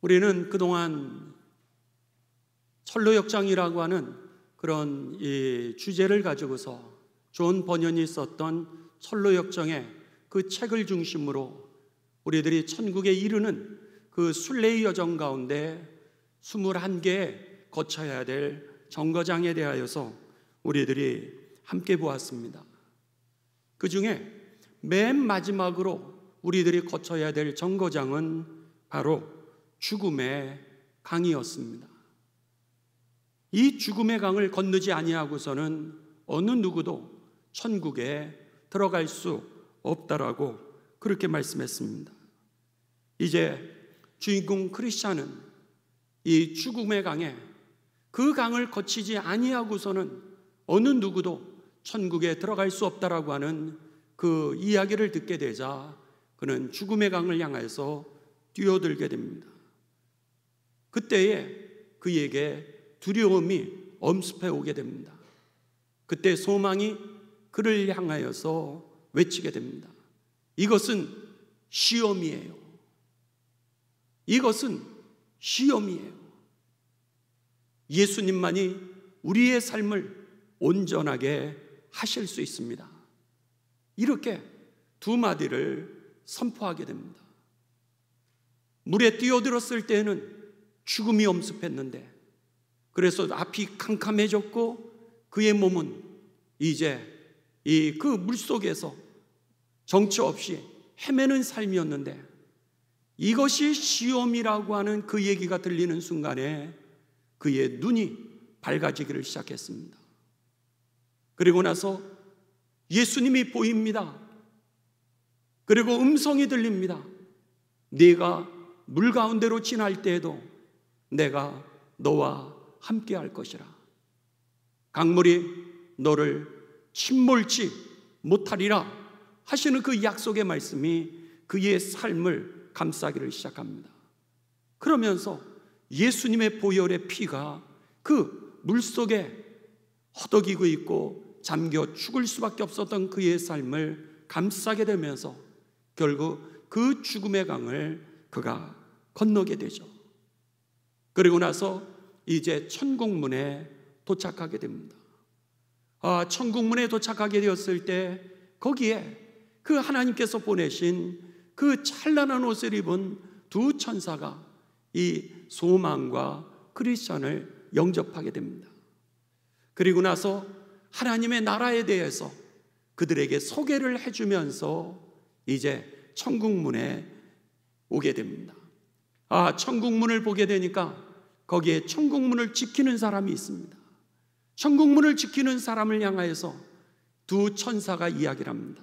우리는 그동안 철로역장이라고 하는 그런 이 주제를 가지고서 존 버년이 썼던 철로역정의 그 책을 중심으로 우리들이 천국에 이르는 그 순례의 여정 가운데 21개의 거쳐야 될 정거장에 대하여서 우리들이 함께 보았습니다. 그 중에 맨 마지막으로 우리들이 거쳐야 될 정거장은 바로 죽음의 강이었습니다. 이 죽음의 강을 건너지 아니하고서는 어느 누구도 천국에 들어갈 수 없다라고 그렇게 말씀했습니다. 이제 주인공 크리스찬은 이 죽음의 강에 그 강을 거치지 아니하고서는 어느 누구도 천국에 들어갈 수 없다라고 하는 그 이야기를 듣게 되자 그는 죽음의 강을 향해서 뛰어들게 됩니다. 그때에 그에게 두려움이 엄습해 오게 됩니다. 그때 소망이 그를 향하여서 외치게 됩니다. 이것은 시험이에요. 이것은 시험이에요. 예수님만이 우리의 삶을 온전하게 하실 수 있습니다. 이렇게 두 마디를 선포하게 됩니다. 물에 뛰어들었을 때에는 죽음이 엄습했는데, 그래서 앞이 캄캄해졌고 그의 몸은 이제 그 물속에서 정처 없이 헤매는 삶이었는데, 이것이 시험이라고 하는 그 얘기가 들리는 순간에 그의 눈이 밝아지기를 시작했습니다. 그리고 나서 예수님이 보입니다. 그리고 음성이 들립니다. 네가 물 가운데로 지날 때에도 내가 너와 함께 할 것이라. 강물이 너를 침몰치 못하리라 하시는 그 약속의 말씀이 그의 삶을 감싸기를 시작합니다. 그러면서 예수님의 보혈의 피가 그 물속에 허덕이고 있고 잠겨 죽을 수밖에 없었던 그의 삶을 감싸게 되면서 결국 그 죽음의 강을 그가 건너게 되죠. 그리고 나서 이제 천국문에 도착하게 됩니다. 천국문에 도착하게 되었을 때 거기에 그 하나님께서 보내신 그 찬란한 옷을 입은 두 천사가 이 소망과 크리스천을 영접하게 됩니다. 그리고 나서 하나님의 나라에 대해서 그들에게 소개를 해주면서 이제 천국문에 오게 됩니다. 천국문을 보게 되니까 거기에 천국문을 지키는 사람이 있습니다. 천국문을 지키는 사람을 향하여서 두 천사가 이야기를 합니다.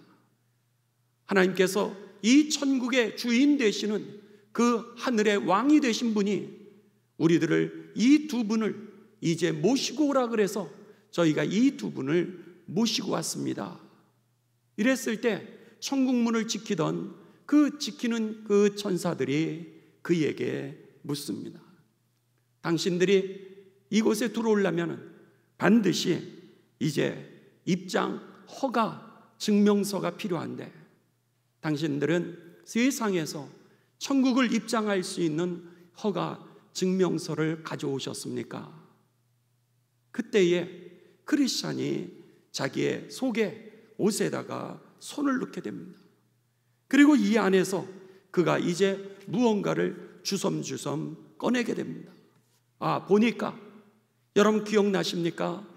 하나님께서 이 천국의 주인 되시는 그 하늘의 왕이 되신 분이 우리들을 이 두 분을 이제 모시고 오라 그래서 저희가 이 두 분을 모시고 왔습니다. 이랬을 때 천국문을 지키던 지키는 그 천사들이 그에게 묻습니다. 당신들이 이곳에 들어오려면 반드시 이제 입장 허가 증명서가 필요한데 당신들은 세상에서 천국을 입장할 수 있는 허가 증명서를 가져오셨습니까? 그때에 크리스찬이 자기의 속에 옷에다가 손을 넣게 됩니다. 그리고 이 안에서 그가 이제 무언가를 주섬주섬 꺼내게 됩니다. 보니까 여러분 기억나십니까?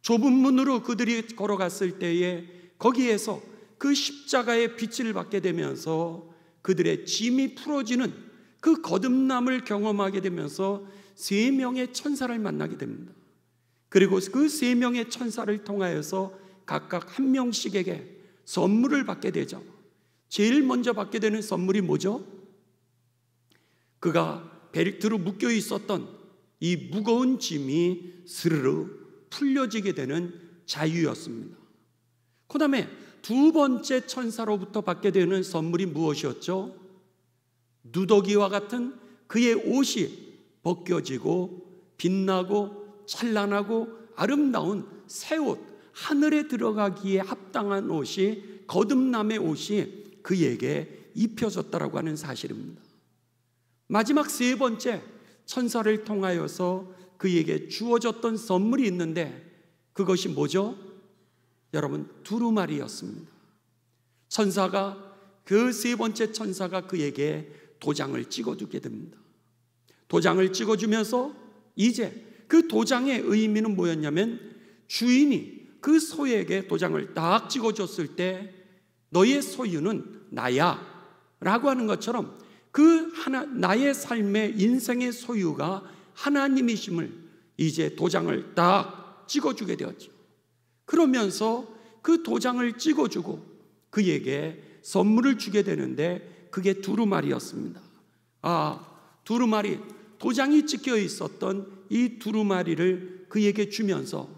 좁은 문으로 그들이 걸어갔을 때에 거기에서 그 십자가의 빛을 받게 되면서 그들의 짐이 풀어지는 그 거듭남을 경험하게 되면서 3명의 천사를 만나게 됩니다. 그리고 그 3명의 천사를 통하여서 각각 한 명씩에게 선물을 받게 되죠. 제일 먼저 받게 되는 선물이 뭐죠? 그가 벨트로 묶여 있었던 이 무거운 짐이 스르르 풀려지게 되는 자유였습니다. 그 다음에 두 번째 천사로부터 받게 되는 선물이 무엇이었죠? 누더기와 같은 그의 옷이 벗겨지고 빛나고 찬란하고 아름다운 새 옷, 하늘에 들어가기에 합당한 옷이, 거듭남의 옷이 그에게 입혀졌다라고 하는 사실입니다. 마지막 세 번째 천사를 통하여서 그에게 주어졌던 선물이 있는데 그것이 뭐죠? 여러분, 두루마리였습니다. 천사가, 그 세 번째 천사가 그에게 도장을 찍어주게 됩니다. 도장을 찍어주면서 이제 그 도장의 의미는 뭐였냐면, 주인이 그 소에게 도장을 딱 찍어줬을 때 너의 소유는 나야 라고 하는 것처럼 그 나의 삶의 인생의 소유가 하나님이심을 이제 도장을 딱 찍어주게 되었죠. 그러면서 그 도장을 찍어주고 그에게 선물을 주게 되는데 그게 두루마리였습니다. 두루마리, 도장이 찍혀 있었던 이 두루마리를 그에게 주면서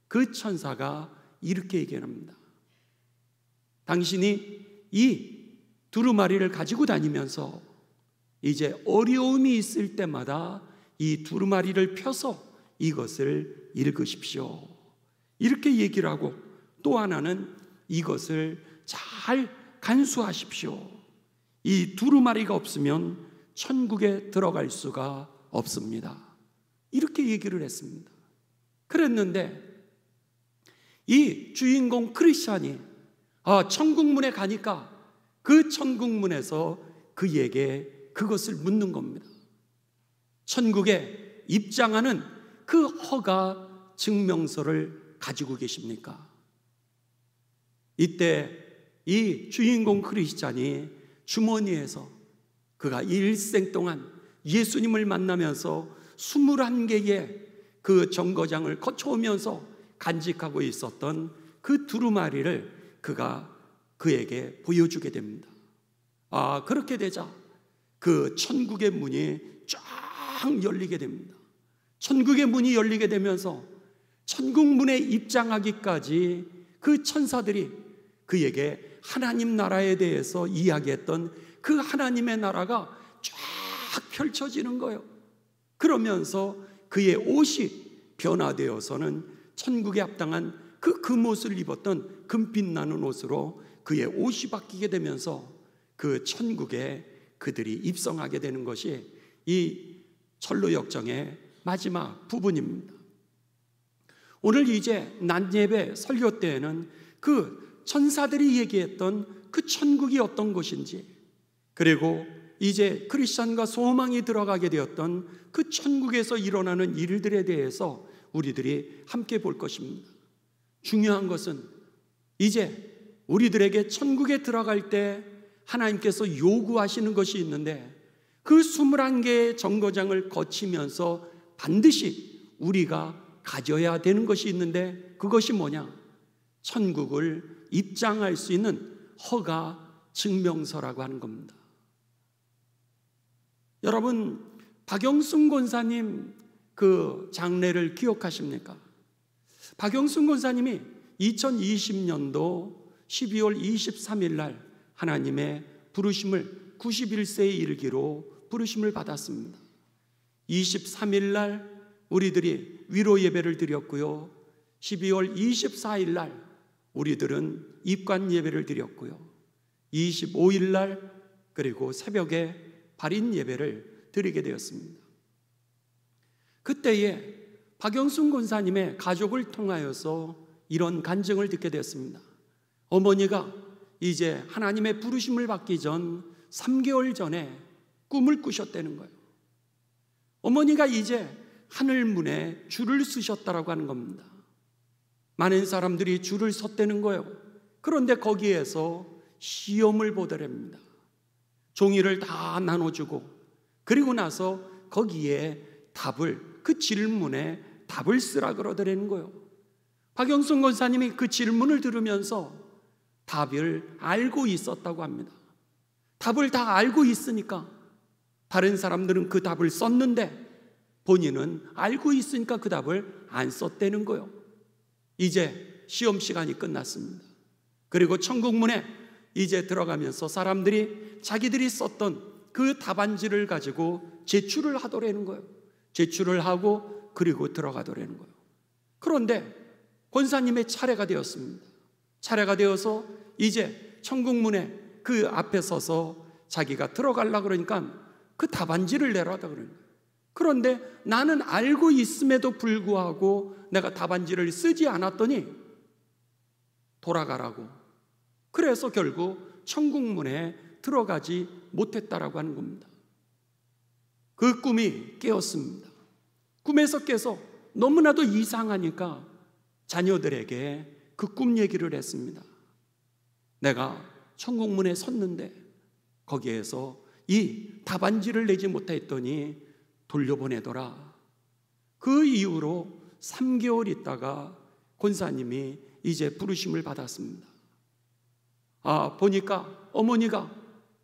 그 천사가 이렇게 얘기합니다. 당신이 이 두루마리를 가지고 다니면서 이제 어려움이 있을 때마다 이 두루마리를 펴서 이것을 읽으십시오. 이렇게 얘기를 하고, 또 하나는 이것을 잘 간수하십시오. 이 두루마리가 없으면 천국에 들어갈 수가 없습니다. 이렇게 얘기를 했습니다. 그랬는데 이 주인공 크리스찬이 천국문에 가니까 그 천국문에서 그에게 그것을 묻는 겁니다. 천국에 입장하는 그 허가 증명서를 가지고 계십니까? 이때 이 주인공 크리스찬이 주머니에서 그가 일생 동안 예수님을 만나면서 21개의 그 정거장을 거쳐오면서 간직하고 있었던 그 두루마리를 그가 그에게 보여주게 됩니다. 그렇게 되자 그 천국의 문이 쫙 열리게 됩니다. 천국의 문이 열리게 되면서 천국문에 입장하기까지 그 천사들이 그에게 하나님 나라에 대해서 이야기했던 그 하나님의 나라가 쫙 펼쳐지는 거예요. 그러면서 그의 옷이 변화되어서는 천국에 합당한 그 금옷을 입었던 금빛 나는 옷으로 그의 옷이 바뀌게 되면서 그 천국에 그들이 입성하게 되는 것이 이 철로역정의 마지막 부분입니다. 오늘 이제 낮예배 설교 때에는 그 천사들이 얘기했던 그 천국이 어떤 곳인지, 그리고 이제 크리스찬과 소망이 들어가게 되었던 그 천국에서 일어나는 일들에 대해서 우리들이 함께 볼 것입니다. 중요한 것은 이제 우리들에게 천국에 들어갈 때 하나님께서 요구하시는 것이 있는데, 그 21개의 정거장을 거치면서 반드시 우리가 가져야 되는 것이 있는데, 그것이 뭐냐? 천국을 입장할 수 있는 허가 증명서라고 하는 겁니다. 여러분, 박영순 권사님 그 장례를 기억하십니까? 박영순 권사님이 2020년도 12월 23일 날 하나님의 부르심을 91세에 이르기로 부르심을 받았습니다. 23일 날 우리들이 위로 예배를 드렸고요, 12월 24일 날 우리들은 입관 예배를 드렸고요, 25일 날 그리고 새벽에 발인 예배를 드리게 되었습니다. 그때에 박영순 권사님의 가족을 통하여서 이런 간증을 듣게 되었습니다. 어머니가 이제 하나님의 부르심을 받기 전 3개월 전에 꿈을 꾸셨다는 거예요. 어머니가 이제 하늘문에 줄을 서셨다라고 하는 겁니다. 많은 사람들이 줄을 섰다는 거예요. 그런데 거기에서 시험을 보더랍니다. 종이를 다 나눠주고, 그리고 나서 거기에 답을, 그 질문에 답을 쓰라 그러더라는 거예요. 박영순 권사님이 그 질문을 들으면서 답을 알고 있었다고 합니다. 답을 다 알고 있으니까 다른 사람들은 그 답을 썼는데 본인은 알고 있으니까 그 답을 안 썼다는 거예요. 이제 시험 시간이 끝났습니다. 그리고 천국문에 이제 들어가면서 사람들이 자기들이 썼던 그 답안지를 가지고 제출을 하더라는 거예요. 제출을 하고 그리고 들어가더라는 거예요. 그런데 권사님의 차례가 되었습니다. 차례가 되어서 이제 천국문에 그 앞에 서서 자기가 들어가려고 그러니까 그 답안지를 내라다 그러는 거예요. 그런데 나는 알고 있음에도 불구하고 내가 답안지를 쓰지 않았더니 돌아가라고. 그래서 결국 천국문에 들어가지 못했다라고 하는 겁니다. 그 꿈이 깨었습니다. 꿈에서 깨서 너무나도 이상하니까 자녀들에게 그 꿈 얘기를 했습니다. 내가 천국문에 섰는데 거기에서 이 답안지를 내지 못했더니 돌려보내더라. 그 이후로 3개월 있다가 권사님이 이제 부르심을 받았습니다. 보니까 어머니가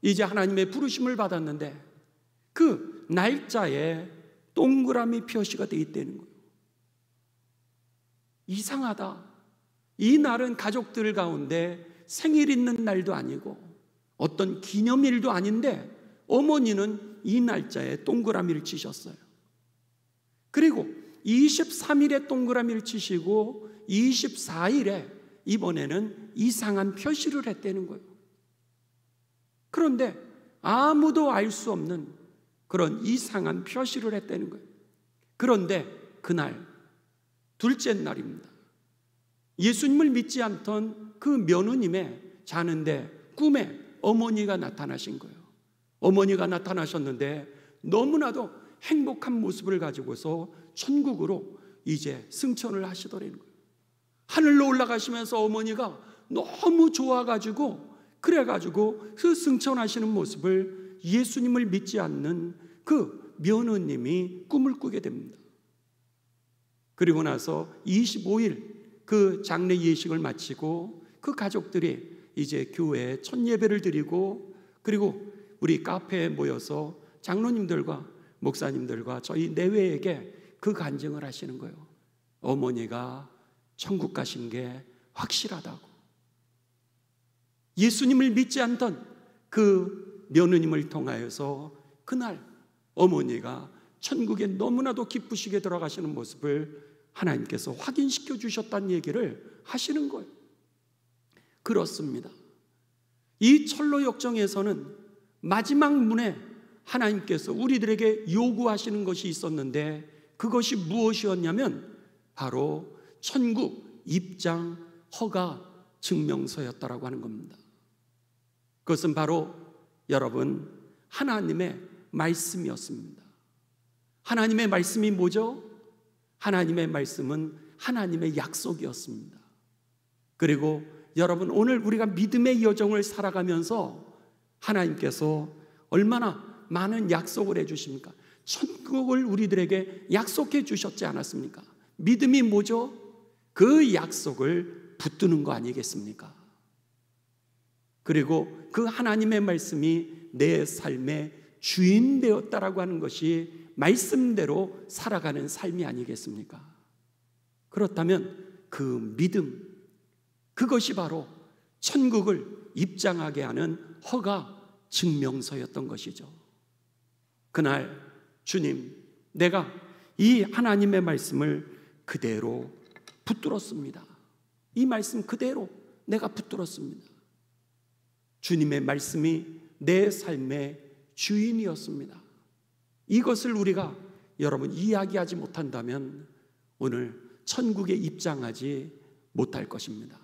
이제 하나님의 부르심을 받았는데 그 날짜에 동그라미 표시가 되어 있다는 거예요. 이상하다. 이 날은 가족들 가운데 생일 있는 날도 아니고 어떤 기념일도 아닌데 어머니는 이 날짜에 동그라미를 치셨어요. 그리고 23일에 동그라미를 치시고 24일에 이번에는 이상한 표시를 했다는 거예요. 그런데 아무도 알 수 없는 그런 이상한 표시를 했다는 거예요. 그런데 그날 둘째 날입니다. 예수님을 믿지 않던 그 며느님의 자는데 꿈에 어머니가 나타나신 거예요. 어머니가 나타나셨는데 너무나도 행복한 모습을 가지고서 천국으로 이제 승천을 하시더라는 거예요. 하늘로 올라가시면서 어머니가 너무 좋아가지고 그래가지고 그 승천하시는 모습을 예수님을 믿지 않는 그 며느님이 꿈을 꾸게 됩니다. 그리고 나서 25일 그 장례 예식을 마치고 그 가족들이 이제 교회에 첫 예배를 드리고 그리고 우리 카페에 모여서 장로님들과 목사님들과 저희 내외에게 그 간증을 하시는 거예요. 어머니가 천국 가신 게 확실하다고. 예수님을 믿지 않던 그 며느님을 통하여서 그날 어머니가 천국에 너무나도 기쁘시게 들어가시는 모습을 하나님께서 확인시켜 주셨다는 얘기를 하시는 거예요. 그렇습니다. 이 철로 역정에서는 마지막 문에 하나님께서 우리들에게 요구하시는 것이 있었는데 그것이 무엇이었냐면 바로 천국 입장 허가 증명서였다라고 하는 겁니다. 그것은 바로 여러분 하나님의 말씀이었습니다. 하나님의 말씀이 뭐죠? 하나님의 말씀은 하나님의 약속이었습니다. 그리고 여러분 오늘 우리가 믿음의 여정을 살아가면서 하나님께서 얼마나 많은 약속을 해주십니까? 천국을 우리들에게 약속해 주셨지 않았습니까? 믿음이 뭐죠? 그 약속을 붙드는 거 아니겠습니까? 그리고 그 하나님의 말씀이 내 삶의 주인 되었다라고 하는 것이 말씀대로 살아가는 삶이 아니겠습니까? 그렇다면 그 믿음, 그것이 바로 천국을 입장하게 하는 허가 증명서였던 것이죠. 그날 주님, 내가 이 하나님의 말씀을 그대로 붙들었습니다. 이 말씀 그대로 내가 붙들었습니다. 주님의 말씀이 내 삶의 주인이었습니다. 이것을 우리가 여러분 이야기하지 못한다면 오늘 천국에 입장하지 못할 것입니다.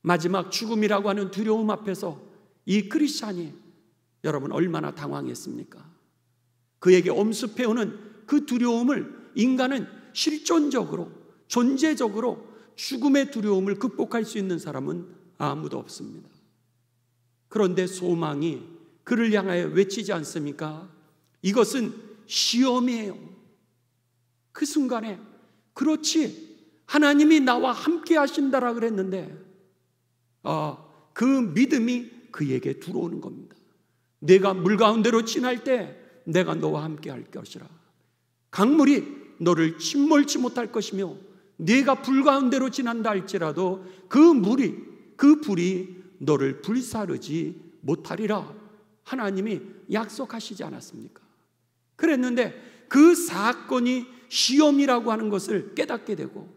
마지막 죽음이라고 하는 두려움 앞에서 이 크리스찬이 여러분 얼마나 당황했습니까? 그에게 엄습해오는 그 두려움을 인간은 실존적으로 존재적으로 죽음의 두려움을 극복할 수 있는 사람은 아무도 없습니다. 그런데 소망이 그를 향하여 외치지 않습니까? 이것은 시험이에요. 그 순간에 그렇지 하나님이 나와 함께 하신다라 그랬는데 그 믿음이 그에게 들어오는 겁니다. 내가 물 가운데로 지날 때 내가 너와 함께 할 것이라. 강물이 너를 침몰치 못할 것이며 네가 불 가운데로 지난다 할지라도 그 물이 그 불이 너를 불사르지 못하리라 하나님이 약속하시지 않았습니까? 그랬는데 그 사건이 시험이라고 하는 것을 깨닫게 되고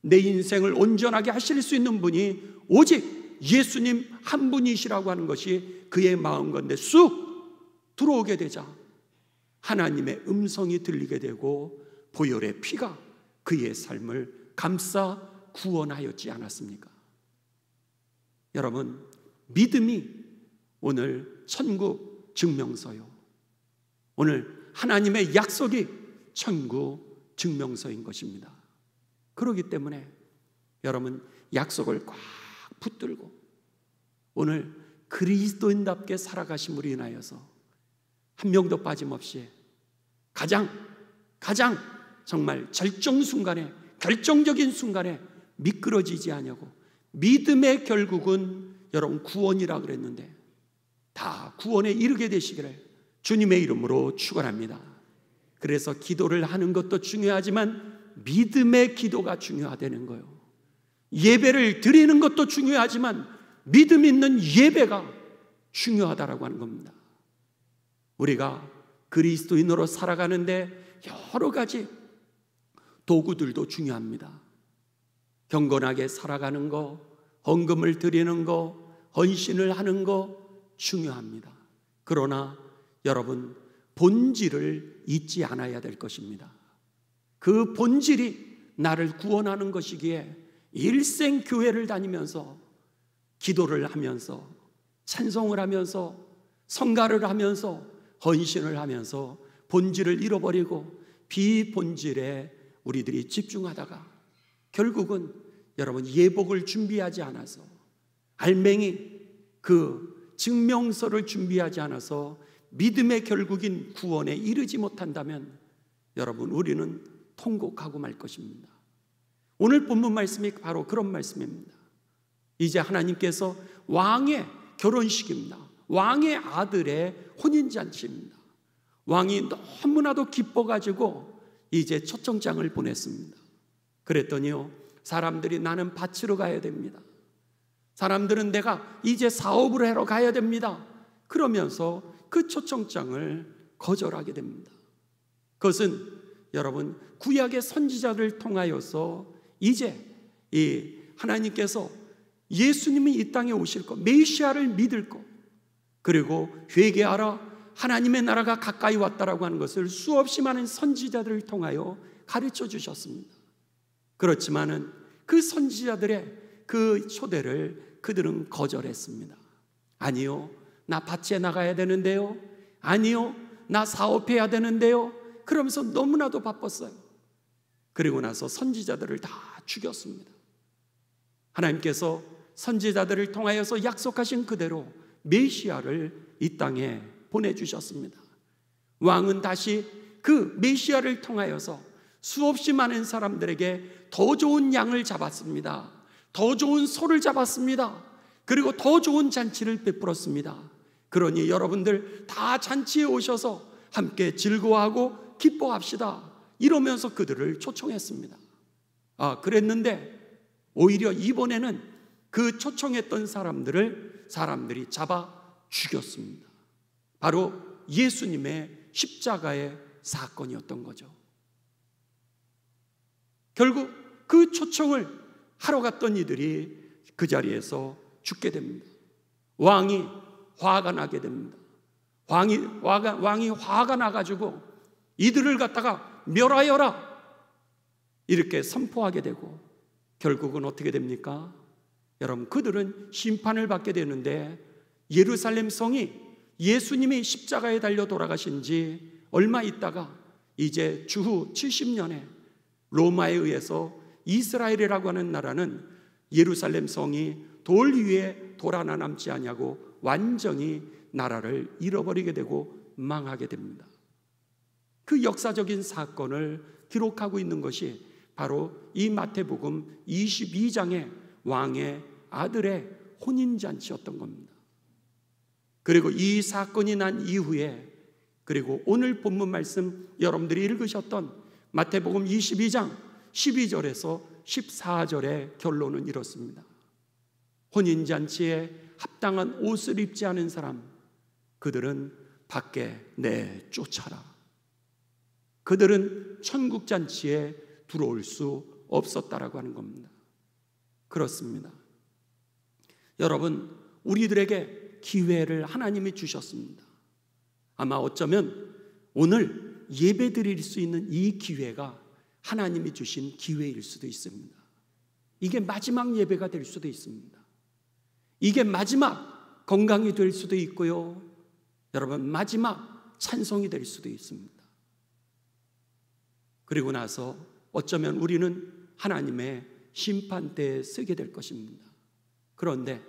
내 인생을 온전하게 하실 수 있는 분이 오직 예수님 한 분이시라고 하는 것이 그의 마음 가운데 쑥 들어오게 되자 하나님의 음성이 들리게 되고 보혈의 피가 그의 삶을 감싸 구원하였지 않았습니까? 여러분, 믿음이 오늘 천국 증명서요. 오늘 하나님의 약속이 천국 증명서인 것입니다. 그렇기 때문에 여러분, 약속을 꽉 붙들고 오늘 그리스도인답게 살아가심으로 인하여서 한 명도 빠짐없이 가장 정말 절정 순간에, 결정적인 순간에 미끄러지지 않냐고, 믿음의 결국은 여러분 구원이라 그랬는데 다 구원에 이르게 되시기를 주님의 이름으로 축원합니다. 그래서 기도를 하는 것도 중요하지만 믿음의 기도가 중요하다는 거예요. 예배를 드리는 것도 중요하지만 믿음 있는 예배가 중요하다라고 하는 겁니다. 우리가 그리스도인으로 살아가는데 여러 가지 도구들도 중요합니다. 경건하게 살아가는 거, 헌금을 드리는 거, 헌신을 하는 거 중요합니다. 그러나 여러분, 본질을 잊지 않아야 될 것입니다. 그 본질이 나를 구원하는 것이기에 일생 교회를 다니면서 기도를 하면서 찬송을 하면서 성가를 하면서 헌신을 하면서 본질을 잃어버리고 비본질에 우리들이 집중하다가 결국은 여러분 예복을 준비하지 않아서, 알맹이 그 증명서를 준비하지 않아서 믿음의 결국인 구원에 이르지 못한다면 여러분, 우리는 통곡하고 말 것입니다. 오늘 본문 말씀이 바로 그런 말씀입니다. 이제 하나님께서 왕의 결혼식입니다. 왕의 아들의 혼인잔치입니다. 왕이 너무나도 기뻐가지고 이제 초청장을 보냈습니다. 그랬더니요, 사람들이 나는 밭으로 가야 됩니다. 사람들은 내가 이제 사업을 하러 가야 됩니다. 그러면서 그 초청장을 거절하게 됩니다. 그것은 여러분, 구약의 선지자를 통하여서 이제 이 하나님께서 예수님이 이 땅에 오실 것, 메시아를 믿을 것, 그리고 회개하라, 하나님의 나라가 가까이 왔다라고 하는 것을 수없이 많은 선지자들을 통하여 가르쳐 주셨습니다. 그렇지만은 그 선지자들의 그 초대를 그들은 거절했습니다. 아니요, 나 밭에 나가야 되는데요. 아니요, 나 사업해야 되는데요. 그러면서 너무나도 바빴어요. 그리고 나서 선지자들을 다 죽였습니다. 하나님께서 선지자들을 통하여서 약속하신 그대로 메시아를 이 땅에 보내주셨습니다. 왕은 다시 그 메시아를 통하여서 수없이 많은 사람들에게 더 좋은 양을 잡았습니다. 더 좋은 소를 잡았습니다. 그리고 더 좋은 잔치를 베풀었습니다. 그러니 여러분들 다 잔치에 오셔서 함께 즐거워하고 기뻐합시다, 이러면서 그들을 초청했습니다. 그랬는데 오히려 이번에는 그 초청했던 사람들이 잡아 죽였습니다. 바로 예수님의 십자가의 사건이었던 거죠. 결국 그 초청을 하러 갔던 이들이 그 자리에서 죽게 됩니다. 왕이 화가 나게 됩니다. 왕이 화가 나가지고 이들을 갖다가 멸하여라, 이렇게 선포하게 되고 결국은 어떻게 됩니까? 여러분, 그들은 심판을 받게 되는데 예루살렘 성이 예수님이 십자가에 달려 돌아가신 지 얼마 있다가 이제 주후 70년에 로마에 의해서 이스라엘이라고 하는 나라는 예루살렘 성이 돌 위에 돌 하나 남지 아니하고 완전히 나라를 잃어버리게 되고 망하게 됩니다. 그 역사적인 사건을 기록하고 있는 것이 바로 이 마태복음 22장의 왕의 아들의 혼인잔치였던 겁니다. 그리고 이 사건이 난 이후에, 그리고 오늘 본문 말씀 여러분들이 읽으셨던 마태복음 22장 12절에서 14절의 결론은 이렇습니다. 혼인잔치에 합당한 옷을 입지 않은 사람, 그들은 밖에 내쫓아라. 그들은 천국잔치에 들어올 수 없었다라고 하는 겁니다. 그렇습니다. 여러분, 우리들에게 기회를 하나님이 주셨습니다. 아마 어쩌면 오늘 예배 드릴 수 있는 이 기회가 하나님이 주신 기회일 수도 있습니다. 이게 마지막 예배가 될 수도 있습니다. 이게 마지막 건강이 될 수도 있고요, 여러분 마지막 찬송이 될 수도 있습니다. 그리고 나서 어쩌면 우리는 하나님의 심판대에 서게 될 것입니다. 그런데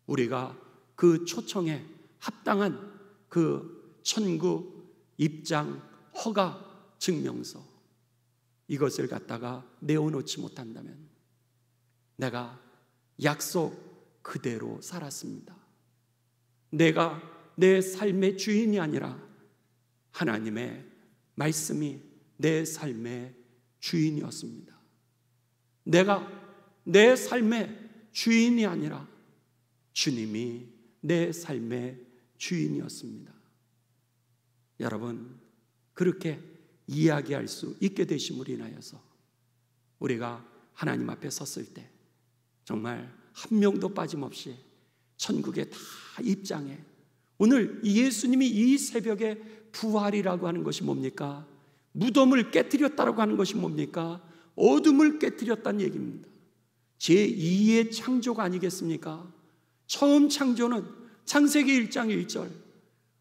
우리가 그 초청에 합당한 그 천국 입장 허가 증명서, 이것을 갖다가 내어놓지 못한다면 내가 약속 그대로 살았습니다. 내가 내 삶의 주인이 아니라 하나님의 말씀이 내 삶의 주인이었습니다. 내가 내 삶의 주인이 아니라 주님이 내 삶의 주인이었습니다. 여러분, 그렇게 이야기할 수 있게 되심으로 인하여서 우리가 하나님 앞에 섰을 때 정말 한 명도 빠짐없이 천국에 다 입장해. 오늘 예수님이 이 새벽에 부활이라고 하는 것이 뭡니까? 무덤을 깨뜨렸다라고 하는 것이 뭡니까? 어둠을 깨뜨렸다는 얘기입니다. 제2의 창조가 아니겠습니까? 처음 창조는 창세기 1장 1절,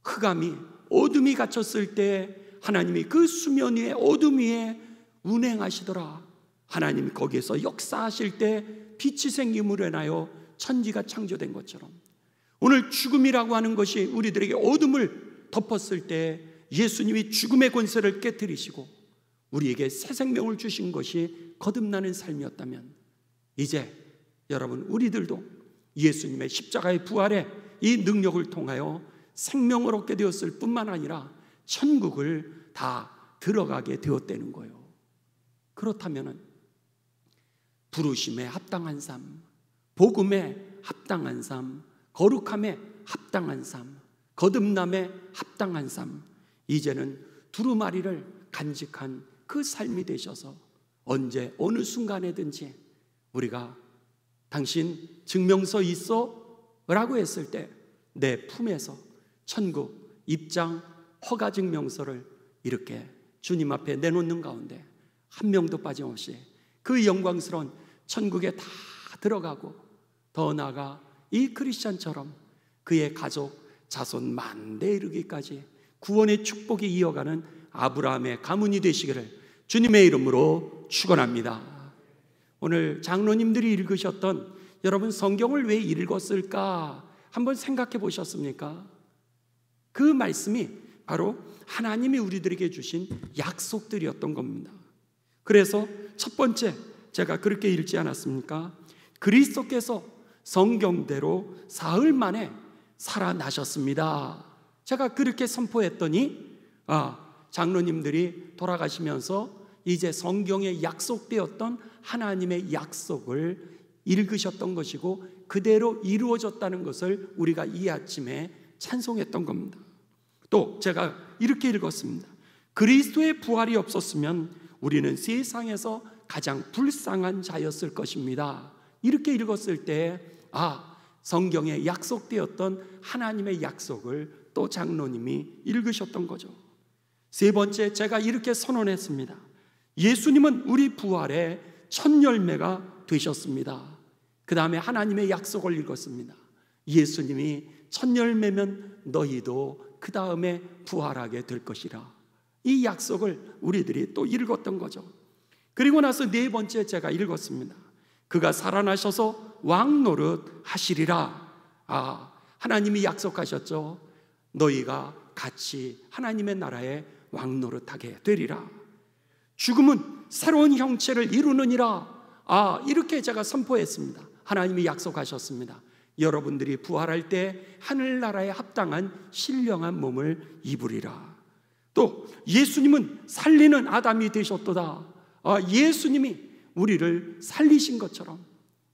흑암이 어둠이 갇혔을 때 하나님이 그 수면 위에 어둠 위에 운행하시더라. 하나님이 거기에서 역사하실 때 빛이 생김으로 인하여 천지가 창조된 것처럼 오늘 죽음이라고 하는 것이 우리들에게 어둠을 덮었을 때 예수님이 죽음의 권세를 깨뜨리시고 우리에게 새 생명을 주신 것이 거듭나는 삶이었다면, 이제 여러분 우리들도 예수님의 십자가의 부활의 이 능력을 통하여 생명을 얻게 되었을 뿐만 아니라 천국을 다 들어가게 되었다는 거예요. 그렇다면 부르심에 합당한 삶, 복음에 합당한 삶, 거룩함에 합당한 삶, 거듭남에 합당한 삶, 이제는 두루마리를 간직한 그 삶이 되셔서 언제 어느 순간에든지 우리가 당신 증명서 있어? 라고 했을 때 내 품에서 천국 입장 허가 증명서를 이렇게 주님 앞에 내놓는 가운데 한 명도 빠짐없이 그 영광스러운 천국에 다 들어가고, 더 나아가 이 크리스찬처럼 그의 가족 자손 만대에 이르기까지 구원의 축복이 이어가는 아브라함의 가문이 되시기를 주님의 이름으로 축원합니다. 오늘 장로님들이 읽으셨던, 여러분 성경을 왜 읽었을까 한번 생각해 보셨습니까? 그 말씀이 바로 하나님이 우리들에게 주신 약속들이었던 겁니다. 그래서 첫 번째, 제가 그렇게 읽지 않았습니까? 그리스도께서 성경대로 사흘 만에 살아나셨습니다. 제가 그렇게 선포했더니 장로님들이 돌아가시면서 이제 성경에 약속되었던 하나님의 약속을 읽으셨던 것이고 그대로 이루어졌다는 것을 우리가 이 아침에 찬송했던 겁니다. 또 제가 이렇게 읽었습니다. 그리스도의 부활이 없었으면 우리는 세상에서 가장 불쌍한 자였을 것입니다. 이렇게 읽었을 때 성경에 약속되었던 하나님의 약속을 또 장로님이 읽으셨던 거죠. 세 번째, 제가 이렇게 선언했습니다. 예수님은 우리 부활의 첫 열매가 되셨습니다. 그 다음에 하나님의 약속을 읽었습니다. 예수님이 첫 열매면 너희도 그 다음에 부활하게 될 것이라. 이 약속을 우리들이 또 읽었던 거죠. 그리고 나서 네 번째 제가 읽었습니다. 그가 살아나셔서 왕 노릇 하시리라. 하나님이 약속하셨죠. 너희가 같이 하나님의 나라에 왕 노릇하게 되리라. 죽음은 새로운 형체를 이루느니라. 이렇게 제가 선포했습니다. 하나님이 약속하셨습니다. 여러분들이 부활할 때 하늘나라에 합당한 신령한 몸을 입으리라. 또 예수님은 살리는 아담이 되셨도다. 예수님이 우리를 살리신 것처럼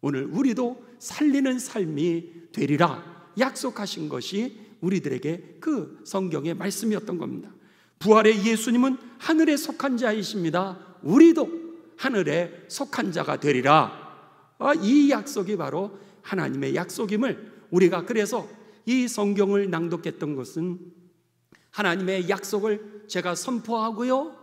오늘 우리도 살리는 삶이 되리라 약속하신 것이 우리들에게 그 성경의 말씀이었던 겁니다. 부활의 예수님은 하늘에 속한 자이십니다. 우리도 하늘에 속한 자가 되리라. 이 약속이 바로 하나님의 약속임을 우리가, 그래서 이 성경을 낭독했던 것은 하나님의 약속을 제가 선포하고요,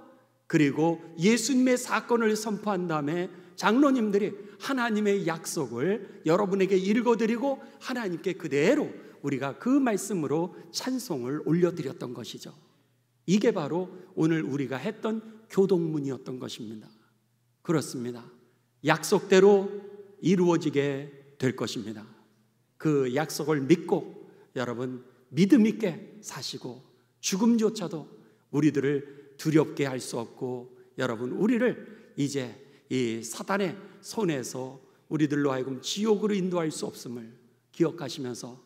그리고 예수님의 사건을 선포한 다음에 장로님들이 하나님의 약속을 여러분에게 읽어드리고 하나님께 그대로 우리가 그 말씀으로 찬송을 올려드렸던 것이죠. 이게 바로 오늘 우리가 했던 교동문이었던 것입니다. 그렇습니다. 약속대로 이루어지게 될 것입니다. 그 약속을 믿고 여러분 믿음 있게 사시고 죽음조차도 우리들을 두렵게 할 수 없고, 여러분 우리를 이제 이 사단의 손에서 우리들로 하여금 지옥으로 인도할 수 없음을 기억하시면서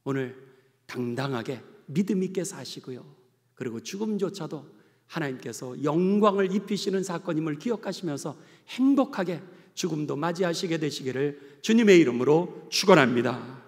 오늘 당당하게 믿음 있게 사시고요, 그리고 죽음조차도 하나님께서 영광을 입히시는 사건임을 기억하시면서 행복하게 죽음도 맞이하시게 되시기를 주님의 이름으로 축원합니다.